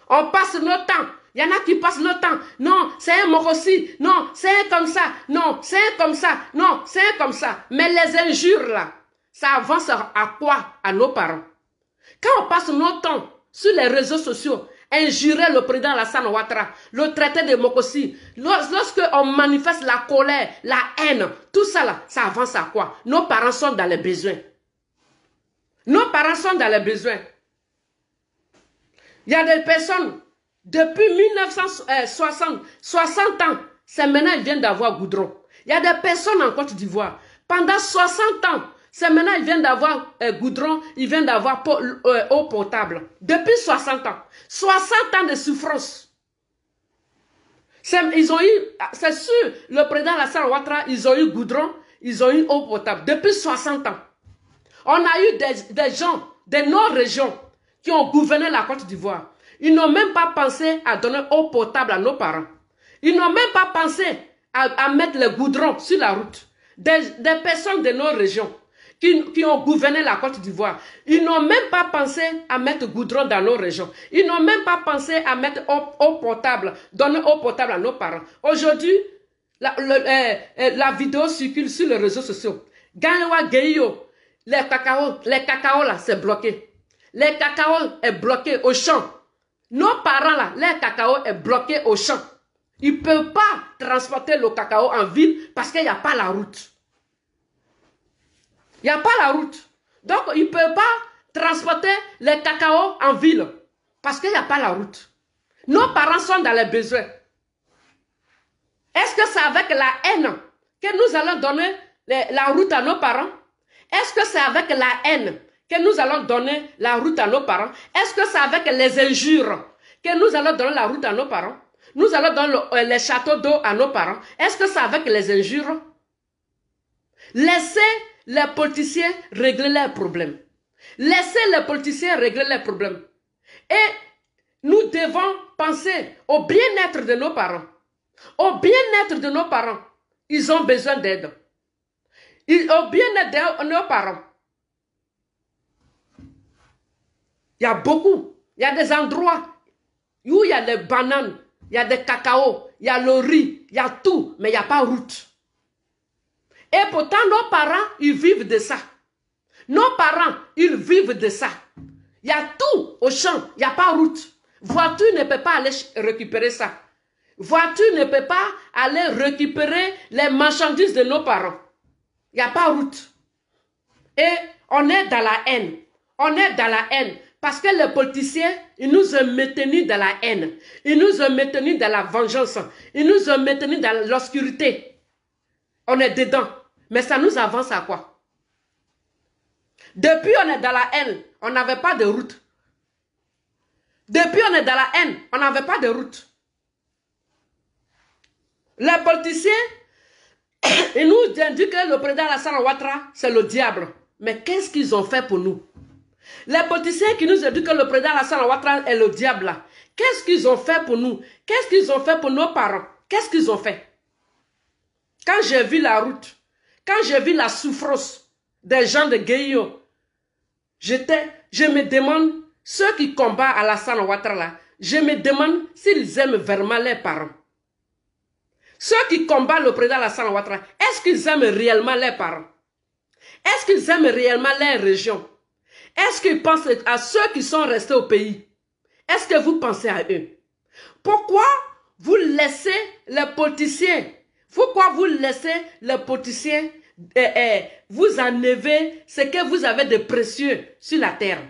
Speaker 1: On passe notre temps. Il y en a qui passent le temps. Non, c'est un Morossi. Non, c'est un comme ça. Non, c'est un comme ça. Non, c'est un comme ça. Mais les injures là, ça avance à quoi? À nos parents. Quand on passe notre temps sur les réseaux sociaux, injurer le président Alassane Ouattara, le traité de Mokossi, lorsque on manifeste la colère, la haine, tout ça là, ça avance à quoi? Nos parents sont dans les besoins. Nos parents sont dans les besoins. Il y a des personnes, depuis 1960, 60 ans, c'est maintenant qu'ils viennent d'avoir goudron. Il y a des personnes en Côte d'Ivoire, pendant 60 ans, C'est maintenant, ils viennent d'avoir goudron, ils viennent d'avoir eau potable. Depuis 60 ans. 60 ans de souffrance. Ils ont eu, c'est sûr, le président Alassane Ouattara, ils ont eu goudron, ils ont eu eau potable. Depuis 60 ans. On a eu des gens de nos régions qui ont gouverné la Côte d'Ivoire. Ils n'ont même pas pensé à donner eau potable à nos parents. Ils n'ont même pas pensé à mettre le goudron sur la route. Des personnes de nos régions qui ont gouverné la Côte d'Ivoire. Ils n'ont même pas pensé à mettre goudron dans nos régions. Ils n'ont même pas pensé à mettre eau potable, donner eau potable à nos parents. Aujourd'hui, la vidéo circule sur les réseaux sociaux. Ganewa Geyo, les cacao là, c'est bloqué. Les cacao est bloqué au champ. Nos parents là, les cacao est bloqué au champ. Ils ne peuvent pas transporter le cacao en ville parce qu'il n'y a pas la route. Il n'y a pas la route. Donc, ils ne peuvent pas transporter les cacao en ville parce qu'il n'y a pas la route. Nos parents sont dans les besoins. Est-ce que c'est avec la haine que nous allons donner la route à nos parents? Est-ce que c'est avec la haine que nous allons donner la route à nos parents? Est-ce que c'est avec les injures que nous allons donner la route à nos parents? Nous allons donner les châteaux d'eau à nos parents. Est-ce que c'est avec les injures? Laissez les politiciens régler leurs problèmes. Laissez les politiciens régler leurs problèmes. Et nous devons penser au bien-être de nos parents. Au bien-être de nos parents. Ils ont besoin d'aide. Au bien-être de nos parents. Il y a beaucoup. Il y a des endroits où il y a des bananes, il y a des cacao, il y a le riz, il y a tout, mais il n'y a pas route. Et pourtant, nos parents, ils vivent de ça. Nos parents, ils vivent de ça. Il y a tout au champ, il n'y a pas route. Voiture ne peut pas aller récupérer ça. Voiture ne peut pas aller récupérer les marchandises de nos parents. Il n'y a pas route. Et on est dans la haine. On est dans la haine. Parce que les politiciens, ils nous ont maintenus dans la haine. Ils nous ont maintenus dans la vengeance. Ils nous ont maintenus dans l'obscurité. On est dedans. Mais ça nous avance à quoi? Depuis on est dans la haine, on n'avait pas de route. Depuis on est dans la haine, on n'avait pas de route. Les politiciens, ils nous disent que le président Alassane Ouattara, c'est le diable. Mais qu'est-ce qu'ils ont fait pour nous? Les politiciens qui nous ont dit que le président Alassane Ouattara est le diable là, qu'est-ce qu'ils ont fait pour nous? Qu'est-ce qu'ils ont fait pour nos parents? Qu'est-ce qu'ils ont fait? Quand j'ai vu la route, quand j'ai vu la souffrance des gens de Guéyo, je me demande, ceux qui combattent Alassane Ouattara là, je me demande s'ils aiment vraiment leurs parents. Ceux qui combattent le président Alassane Ouattara, est-ce qu'ils aiment réellement leurs parents? Est-ce qu'ils aiment réellement leur région? Est-ce qu'ils pensent à ceux qui sont restés au pays? Est-ce que vous pensez à eux? Pourquoi vous laissez les politiciens? Pourquoi vous laissez les politiciens vous enlever ce que vous avez de précieux sur la terre?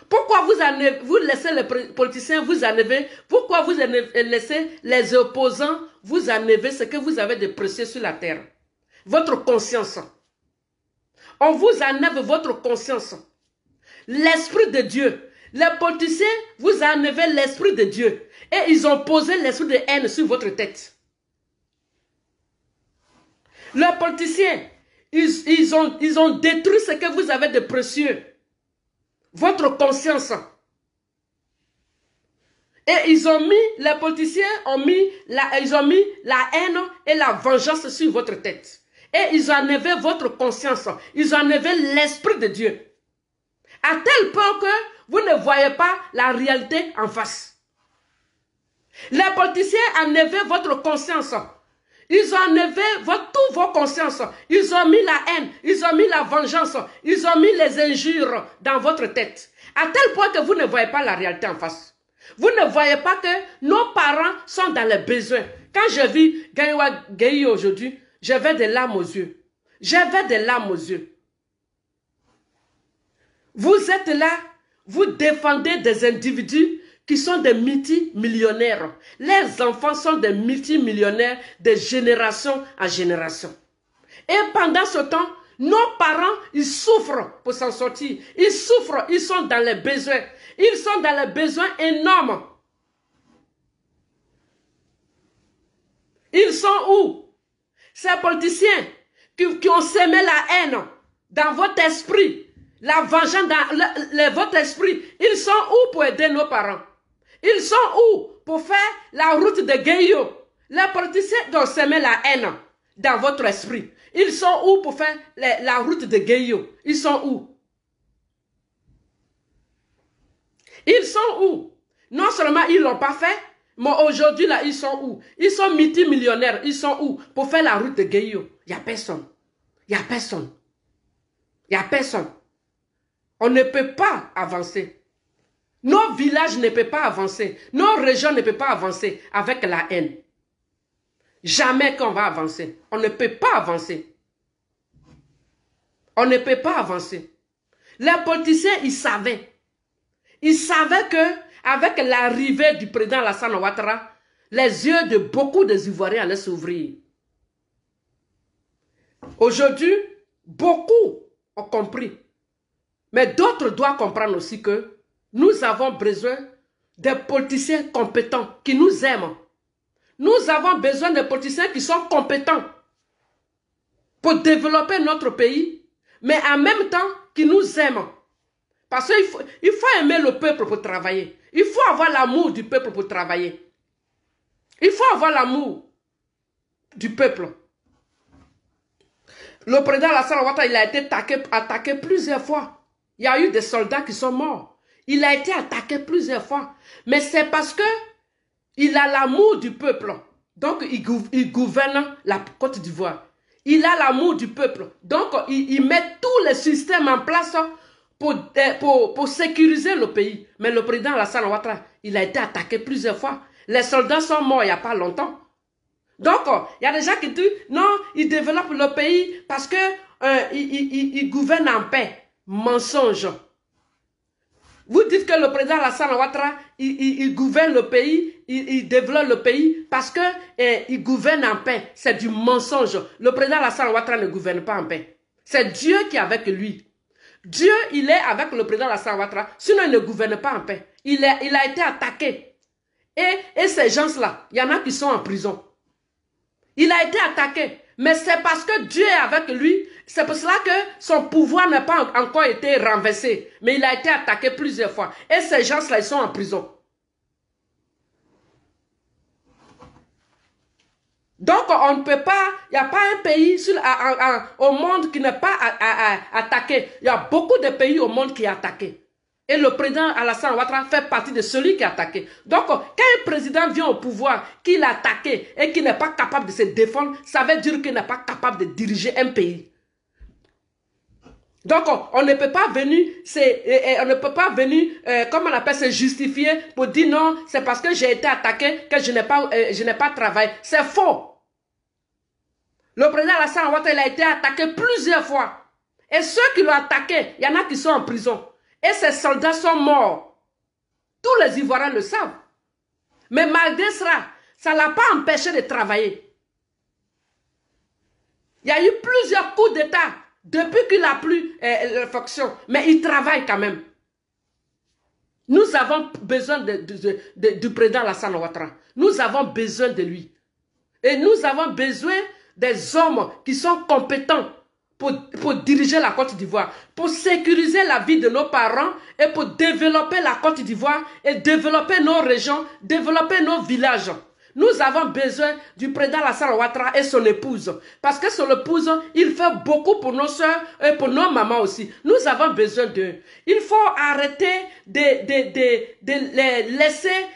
Speaker 1: Pourquoi vous laissez les politiciens vous enlever? Pourquoi vous laissez les opposants vous enlever ce que vous avez de précieux sur la terre? Votre conscience. On vous enlève votre conscience. L'Esprit de Dieu. Les politiciens vous enlèvent l'Esprit de Dieu. Et ils ont posé l'esprit de haine sur votre tête. Les politiciens, ils ont détruit ce que vous avez de précieux. Votre conscience. Et les politiciens ont mis la haine et la vengeance sur votre tête. Et ils ont enlevé votre conscience. Ils ont enlevé l'Esprit de Dieu. À tel point que vous ne voyez pas la réalité en face. Les politiciens ont enlevé votre conscience. Ils ont enlevé toutes vos consciences. Ils ont mis la haine, ils ont mis la vengeance, ils ont mis les injures dans votre tête. À tel point que vous ne voyez pas la réalité en face. Vous ne voyez pas que nos parents sont dans les besoins. Quand je vis Ganewa Geyo aujourd'hui, j'avais des larmes aux yeux. J'avais des larmes aux yeux. Vous êtes là, vous défendez des individus qui sont des multimillionnaires. Les enfants sont des multimillionnaires de génération en génération. Et pendant ce temps, Nos parents, ils souffrent pour s'en sortir. Ils souffrent, ils sont dans les besoins. Ils sont dans les besoins énormes. Ils sont où? Ces politiciens qui ont semé la haine dans votre esprit, la vengeance dans votre esprit. Ils sont où pour aider nos parents? Ils sont où pour faire la route de Gueyo? Les politiciens qui ont semé la haine dans votre esprit. Ils sont où pour faire la route de Gueyo? Ils sont où? Ils sont où? Non seulement ils ne l'ont pas fait, mais aujourd'hui là, ils sont où? Ils sont multimillionnaires. Ils sont où pour faire la route de Gueyo? Il n'y a personne. Il n'y a personne. Il n'y a personne. On ne peut pas avancer. Nos villages ne peuvent pas avancer. Nos régions ne peuvent pas avancer avec la haine. Jamais qu'on va avancer. On ne peut pas avancer. On ne peut pas avancer. Les politiciens, ils savaient. Ils savaient que avec l'arrivée du président Alassane Ouattara, les yeux de beaucoup des Ivoiriens allaient s'ouvrir. Aujourd'hui, beaucoup ont compris. Mais d'autres doivent comprendre aussi que nous avons besoin des politiciens compétents qui nous aiment. Nous avons besoin de politiciens qui sont compétents pour développer notre pays, mais en même temps qui nous aiment. Parce qu'il faut aimer le peuple pour travailler. Il faut avoir l'amour du peuple pour travailler. Il faut avoir l'amour du peuple. Le président Alassane Ouattara, il a été attaqué plusieurs fois. Il y a eu des soldats qui sont morts. Il a été attaqué plusieurs fois. Mais c'est parce que il a l'amour du peuple. Donc, il gouverne la Côte d'Ivoire. Il a l'amour du peuple. Donc, il met tous les systèmes en place pour sécuriser le pays. Mais le président Alassane Ouattara, il a été attaqué plusieurs fois. Les soldats sont morts il n'y a pas longtemps. Donc, il y a des gens qui disent, non, il développe le pays parce que il gouverne en paix. Mensonge. Vous dites que le président Alassane Ouattara, il gouverne le pays, il développe le pays parce que il gouverne en paix. C'est du mensonge. Le président Alassane Ouattara ne gouverne pas en paix. C'est Dieu qui est avec lui. Dieu, il est avec le président Alassane Ouattara, sinon il ne gouverne pas en paix. Il a été attaqué. Et ces gens-là, il y en a qui sont en prison. Il a été attaqué. Mais c'est parce que Dieu est avec lui. C'est pour cela que son pouvoir n'a pas encore été renversé. Mais il a été attaqué plusieurs fois. Et ces gens-là, ils sont en prison. Donc, on ne peut pas, il n'y a pas un pays au monde qui n'est pas attaqué. Il y a beaucoup de pays au monde qui sont attaqués. Et le président Alassane Ouattara fait partie de celui qui est attaqué. Donc, quand un président vient au pouvoir, qu'il est attaqué et qu'il n'est pas capable de se défendre, ça veut dire qu'il n'est pas capable de diriger un pays. Donc, on ne peut pas venir, comment on appelle, se justifier pour dire non, c'est parce que j'ai été attaqué que je n'ai pas travaillé. C'est faux. Le président Alassane Ouattara, il a été attaqué plusieurs fois. Et ceux qui l'ont attaqué, il y en a qui sont en prison. Et ces soldats sont morts. Tous les Ivoiriens le savent. Mais malgré cela, ça ne l'a pas empêché de travailler. Il y a eu plusieurs coups d'État depuis qu'il n'a plus la fonction. Mais il travaille quand même. Nous avons besoin du président Alassane Ouattara. Nous avons besoin de lui. Et nous avons besoin des hommes qui sont compétents pour diriger la Côte d'Ivoire, pour sécuriser la vie de nos parents et pour développer la Côte d'Ivoire et développer nos régions, développer nos villages. Nous avons besoin du président Alassane Ouattara et son épouse. Parce que son épouse, il fait beaucoup pour nos soeurs et pour nos mamans aussi. Nous avons besoin d'eux. Il faut arrêter de laisser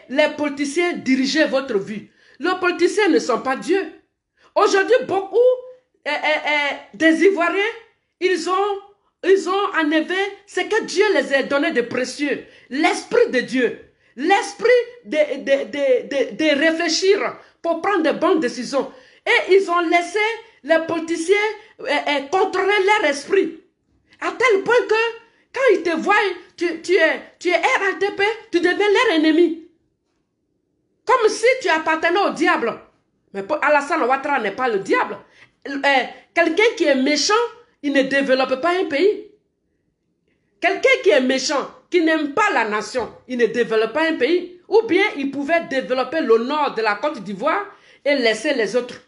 Speaker 1: les politiciens diriger votre vie. Les politiciens ne sont pas Dieu. Aujourd'hui, beaucoup des Ivoiriens, ils ont enlevé ce que Dieu les a donné de précieux. L'esprit de Dieu. L'esprit de réfléchir pour prendre de bonnes décisions. Et ils ont laissé les politiciens contrôler leur esprit. À tel point que quand ils te voient, tu es RATP, tu deviens leur ennemi. Comme si tu appartenais au diable. Mais Alassane Ouattara n'est pas le diable. quelqu'un qui est méchant, il ne développe pas un pays. Quelqu'un qui est méchant, qui n'aime pas la nation, il ne développe pas un pays. Ou bien il pouvait développer le nord de la Côte d'Ivoire et laisser les autres.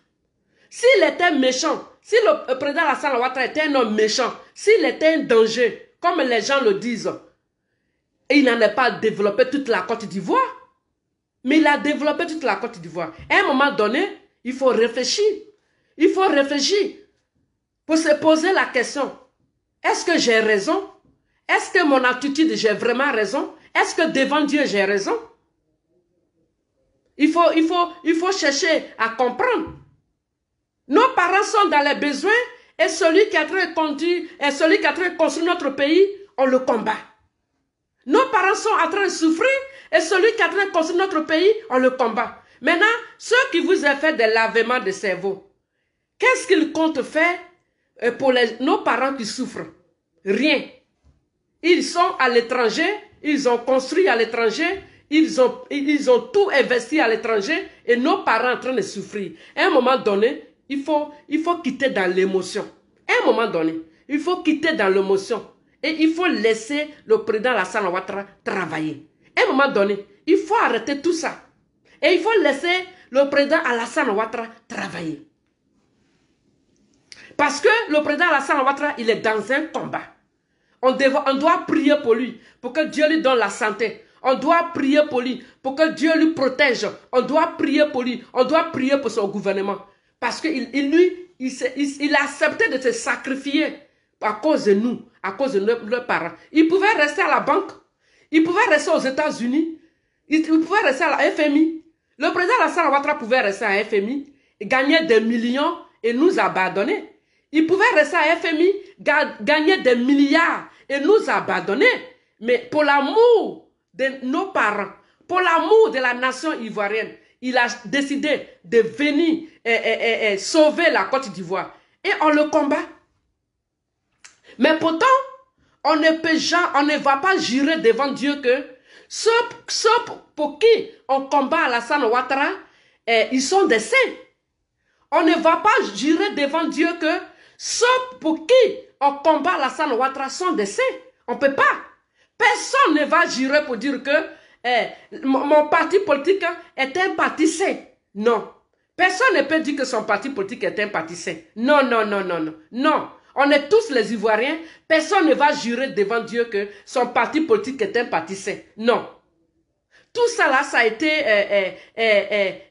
Speaker 1: S'il était méchant, si le président Alassane Ouattara était un homme méchant, s'il était un danger, comme les gens le disent, il n'en a pas développé toute la Côte d'Ivoire. Mais il a développé toute la Côte d'Ivoire. À un moment donné, il faut réfléchir. Il faut réfléchir pour se poser la question. Est-ce que j'ai raison? Est-ce que mon attitude, j'ai vraiment raison? Est-ce que devant Dieu, j'ai raison? Il faut chercher à comprendre. Nos parents sont dans les besoins et celui qui a très conduit et celui qui a très construit notre pays, on le combat. Nos parents sont en train de souffrir et celui qui a très construit notre pays, on le combat. Maintenant, ceux qui vous ont fait des lavements de cerveau, qu'est-ce qu'ils comptent faire pour nos parents qui souffrent? Rien. Ils sont à l'étranger, ils ont construit à l'étranger, ils ont tout investi à l'étranger et nos parents en train de souffrir. À un moment donné, il faut quitter dans l'émotion. À un moment donné, il faut quitter dans l'émotion. Et il faut laisser le président Alassane Ouattara travailler. À un moment donné, il faut arrêter tout ça. Et il faut laisser le président Alassane Ouattara travailler. Parce que le président Alassane Ouattara, il est dans un combat. On doit prier pour lui, pour que Dieu lui donne la santé. On doit prier pour lui, pour que Dieu lui protège. On doit prier pour lui, on doit prier pour son gouvernement. Parce qu'il a accepté de se sacrifier à cause de nous, à cause de nos parents. Il pouvait rester à la banque, il pouvait rester aux États-Unis, il pouvait rester à la FMI. Le président Alassane Ouattara pouvait rester à la FMI, gagner des millions et nous abandonner. Il pouvait rester à FMI, gagner des milliards et nous abandonner. Mais pour l'amour de nos parents, pour l'amour de la nation ivoirienne, il a décidé de venir sauver la Côte d'Ivoire. Et on le combat. Mais pourtant, on ne va pas jurer devant Dieu que ceux pour qui on combat Alassane Ouattara, ils sont des saints. On ne va pas jurer devant Dieu que ceux pour qui on combat Alassane Ouattara sont des saints. On ne peut pas. Personne ne va jurer pour dire que mon parti politique est un parti saint. Non. Personne ne peut dire que son parti politique est un parti saint. Non, non, non, non, non. Non. On est tous les Ivoiriens. Personne ne va jurer devant Dieu que son parti politique est un parti saint. Non. Tout ça là, ça a été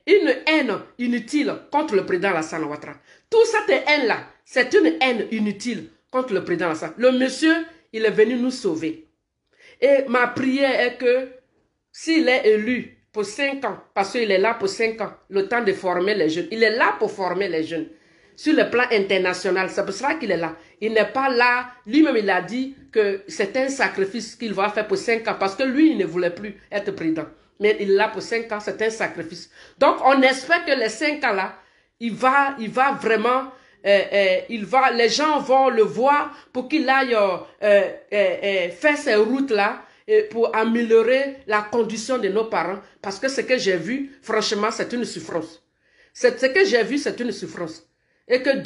Speaker 1: une haine inutile contre le président Alassane Ouattara. Tout cette haine là, c'est une haine inutile contre le président Alassane. Le monsieur, il est venu nous sauver. Et ma prière est que s'il est élu pour 5 ans, parce qu'il est là pour 5 ans, le temps de former les jeunes, il est là pour former les jeunes. Sur le plan international, c'est pour ça qu'il est là. Il n'est pas là, lui-même il a dit que c'est un sacrifice qu'il va faire pour 5 ans, parce que lui, il ne voulait plus être président. Mais il est là pour 5 ans, c'est un sacrifice. Donc on espère que les 5 ans là, il va vraiment, les gens vont le voir pour qu'il aille faire ces routes là, pour améliorer la condition de nos parents. Parce que ce que j'ai vu, franchement, c'est une souffrance. Ce que j'ai vu, c'est une souffrance. Et que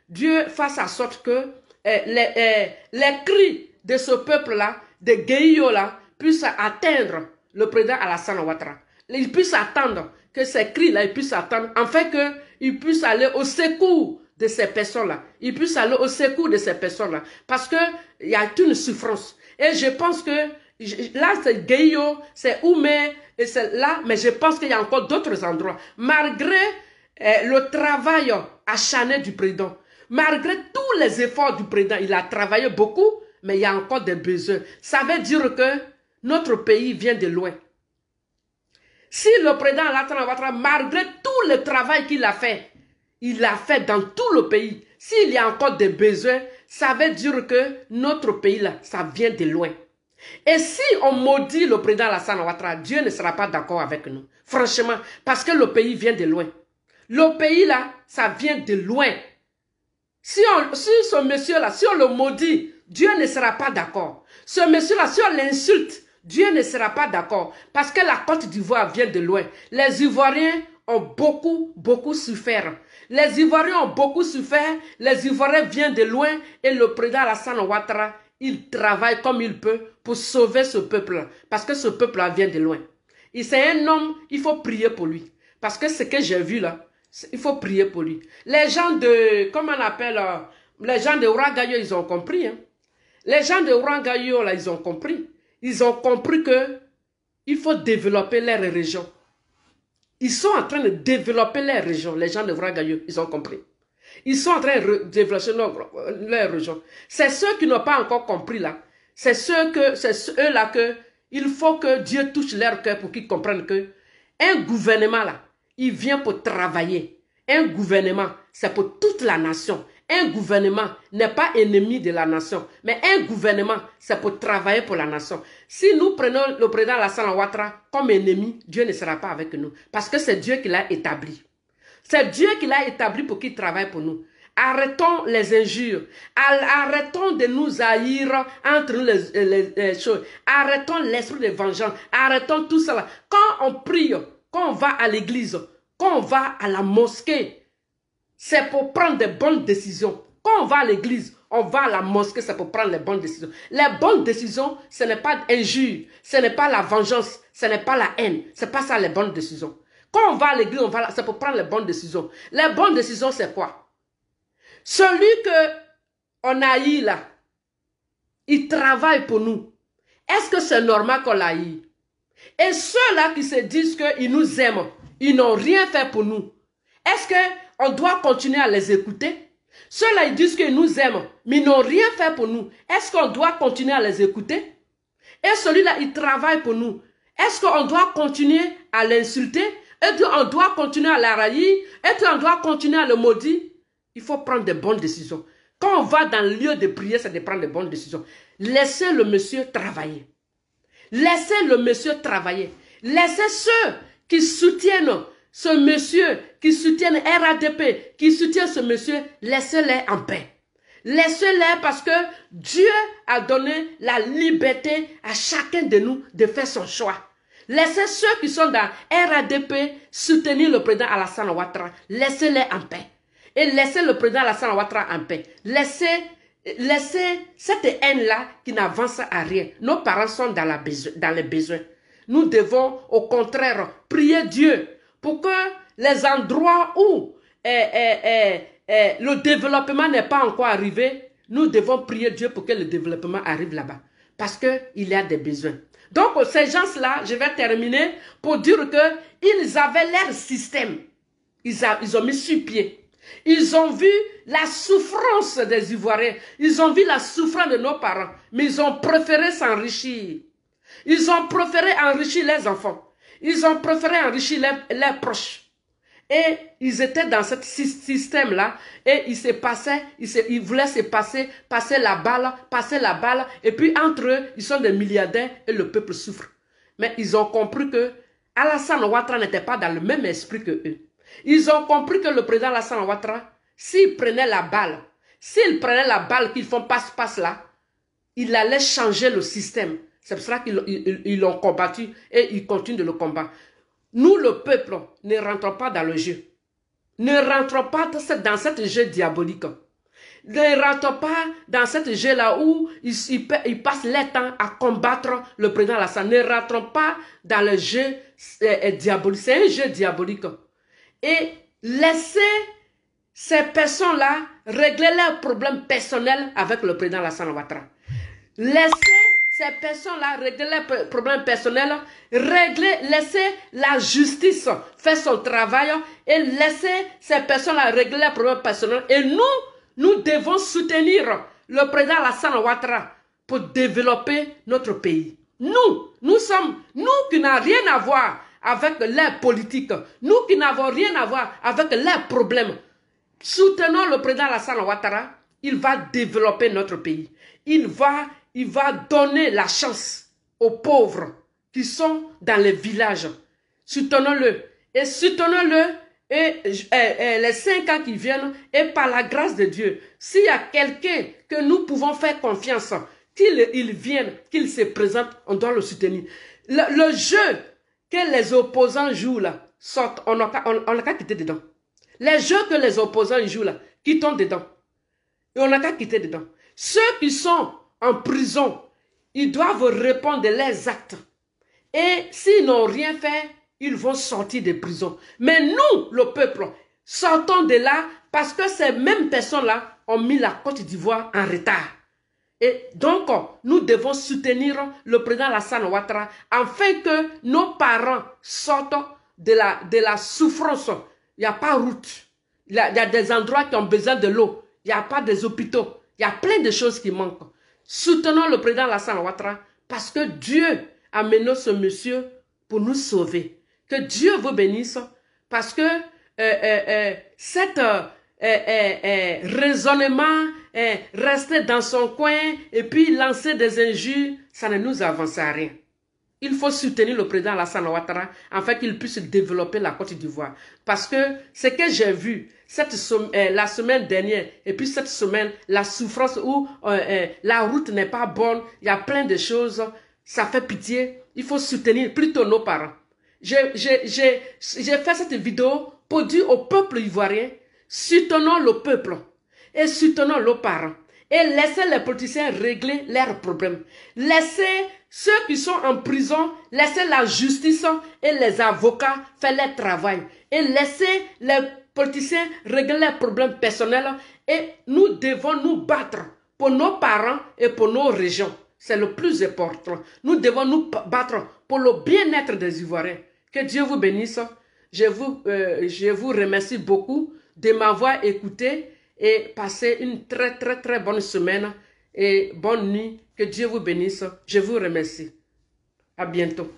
Speaker 1: Dieu fasse en sorte que les cris de ce peuple-là, de Guéhio-là, puissent atteindre le président Alassane Ouattara. Il puisse attendre que ces cris-là, il puisse attendre, afin qu'il puisse aller au secours de ces personnes-là. Il puisse aller au secours de ces personnes-là. Parce qu'il y a une souffrance. Et je pense que là, c'est Guéhio, c'est Oumé, et c'est là, mais je pense qu'il y a encore d'autres endroits. Malgré le travail acharné du président, malgré tous les efforts du président, il a travaillé beaucoup, mais il y a encore des besoins. Ça veut dire que notre pays vient de loin. Si le président Alassane Ouattara, malgré tout le travail qu'il a fait, il l'a fait dans tout le pays. S'il y a encore des besoins, ça veut dire que notre pays là, ça vient de loin. Et si on maudit le président Alassane Ouattara, Dieu ne sera pas d'accord avec nous. Franchement, parce que le pays vient de loin. Le pays là, ça vient de loin. Si ce monsieur-là, si on le maudit, Dieu ne sera pas d'accord. Ce monsieur-là, si on l'insulte, Dieu ne sera pas d'accord. Parce que la Côte d'Ivoire vient de loin. Les Ivoiriens ont beaucoup souffert. Les Ivoiriens ont beaucoup souffert. Les Ivoiriens viennent de loin et le président Alassane Ouattara, il travaille comme il peut pour sauver ce peuple. Parce que ce peuple-là vient de loin. C'est un homme, il faut prier pour lui. Parce que ce que j'ai vu là, il faut prier pour lui. Les gens de, comment on appelle, les gens de Ouagayo, ils ont compris. Hein? Les gens de Ouagayo, là, ils ont compris. Ils ont compris que il faut développer leur région. Ils sont en train de développer leur région. Les gens de Ouagayo, ils ont compris. Ils sont en train de développer leur région. C'est ceux qui n'ont pas encore compris là. C'est eux-là que il faut que Dieu touche leur cœur pour qu'ils comprennent que un gouvernement là, il vient pour travailler. Un gouvernement, c'est pour toute la nation. Un gouvernement n'est pas ennemi de la nation, mais un gouvernement, c'est pour travailler pour la nation. Si nous prenons le président Alassane Ouattara comme ennemi, Dieu ne sera pas avec nous. Parce que c'est Dieu qui l'a établi. C'est Dieu qui l'a établi pour qu'il travaille pour nous. Arrêtons les injures. Arrêtons de nous haïr entre nous les choses. Arrêtons l'esprit de vengeance. Arrêtons tout cela. Quand on prie, quand on va à l'église, quand on va à la mosquée, c'est pour prendre des bonnes décisions. Quand on va à l'église, on va à la mosquée, c'est pour prendre les bonnes décisions. Les bonnes décisions, ce n'est pas injure, ce n'est pas la vengeance, ce n'est pas la haine. Ce n'est pas ça les bonnes décisions. Quand on va à l'église, c'est pour prendre les bonnes décisions. Les bonnes décisions, c'est quoi? Celui que on haït là, il travaille pour nous. Est-ce que c'est normal qu'on l'haït? Et ceux-là qui se disent qu'ils nous aiment, ils n'ont rien fait pour nous. Est-ce qu'on doit continuer à les écouter? Ceux-là, ils disent qu'ils nous aiment, mais ils n'ont rien fait pour nous. Est-ce qu'on doit continuer à les écouter? Et celui-là, il travaille pour nous. Est-ce qu'on doit continuer à l'insulter? Est-ce qu'on doit continuer à l'haïr? Est-ce qu'on doit continuer à le maudire? Il faut prendre de bonnes décisions. Quand on va dans le lieu de prière, c'est de prendre de bonnes décisions. Laissez le monsieur travailler. Laissez le monsieur travailler. Laissez ceux qui soutiennent ce monsieur, qui soutiennent RADP, qui soutiennent ce monsieur, laissez-les en paix. Laissez-les parce que Dieu a donné la liberté à chacun de nous de faire son choix. Laissez ceux qui sont dans RADP soutenir le président Alassane Ouattara. Laissez-les en paix. Et laissez le président Alassane Ouattara en paix. Laissez cette haine-là qui n'avance à rien. Nos parents sont dans les besoins. Nous devons au contraire prier Dieu pour que les endroits où le développement n'est pas encore arrivé, nous devons prier Dieu pour que le développement arrive là-bas. Parce qu'il y a des besoins. Donc ces gens-là, je vais terminer pour dire qu'ils avaient leur système. Ils ont mis sur pied. Ils ont vu la souffrance des Ivoiriens. Ils ont vu la souffrance de nos parents. Mais ils ont préféré s'enrichir. Ils ont préféré enrichir les enfants. Ils ont préféré enrichir leurs proches. Et ils étaient dans ce système-là. Et ils voulaient se passer la balle. Et puis entre eux, ils sont des milliardaires et le peuple souffre. Mais ils ont compris que Alassane Ouattara n'était pas dans le même esprit que eux. Ils ont compris que le président Alassane Ouattara, s'il prenait la balle qu'ils font passe-passe là, il allait changer le système. C'est pour ça qu'ils l'ont combattu et ils continuent de le combattre. Nous, le peuple, ne rentrons pas dans le jeu. Ne rentrons pas dans ce jeu diabolique. Ne rentrons pas dans ce jeu-là où ils passent leur temps à combattre le président Alassane. Ne rentrons pas dans le jeu diabolique. C'est un jeu diabolique. Et laissez ces personnes-là régler leurs problèmes personnels avec le président Alassane Ouattara. Laissez ces personnes-là régler leurs problèmes personnels, laissez la justice faire son travail et laissez ces personnes-là régler leurs problèmes personnels. Et nous devons soutenir le président Alassane Ouattara pour développer notre pays. Nous qui n'avons rien à voir avec leurs politiques, nous qui n'avons rien à voir avec leurs problèmes, soutenons le président Alassane Ouattara, il va développer notre pays. Il va donner la chance aux pauvres qui sont dans les villages. Soutenons-le. Et soutenons-le et les 5 ans qui viennent, et par la grâce de Dieu, s'il y a quelqu'un que nous pouvons faire confiance, qu'il vienne, qu'il se présente, on doit le soutenir. Le jeu que les opposants jouent là, sortent, on n'a qu'à quitter dedans. Les jeux que les opposants jouent là, quittons dedans. Et on n'a qu'à quitter dedans. Ceux qui sont en prison, ils doivent répondre de leurs actes. Et s'ils n'ont rien fait, ils vont sortir de prison. Mais nous, le peuple, sortons de là parce que ces mêmes personnes-là ont mis la Côte d'Ivoire en retard. Et donc, nous devons soutenir le président Alassane Ouattara afin que nos parents sortent de la souffrance. Il n'y a pas route. Il y a des endroits qui ont besoin de l'eau. Il n'y a pas des hôpitaux. Il y a plein de choses qui manquent. Soutenons le président Alassane Ouattara parce que Dieu a mené ce monsieur pour nous sauver. Que Dieu vous bénisse parce que cet raisonnement, rester dans son coin et puis lancer des injures, ça ne nous avance à rien. Il faut soutenir le président Alassane Ouattara afin qu'il puisse développer la Côte d'Ivoire. Parce que ce que j'ai vu la semaine dernière et puis cette semaine, la souffrance où la route n'est pas bonne, il y a plein de choses, ça fait pitié. Il faut soutenir plutôt nos parents. J'ai fait cette vidéo pour dire au peuple ivoirien, soutenons le peuple et soutenons nos parents. Et laissez les politiciens régler leurs problèmes. Laissez ceux qui sont en prison, laissez la justice et les avocats faire leur travail. Et laissez les politiciens régler leurs problèmes personnels. Et nous devons nous battre pour nos parents et pour nos régions. C'est le plus important. Nous devons nous battre pour le bien-être des Ivoiriens. Que Dieu vous bénisse. Je vous remercie beaucoup de m'avoir écouté et passez une très bonne semaine et bonne nuit. Que Dieu vous bénisse. Je vous remercie. À bientôt.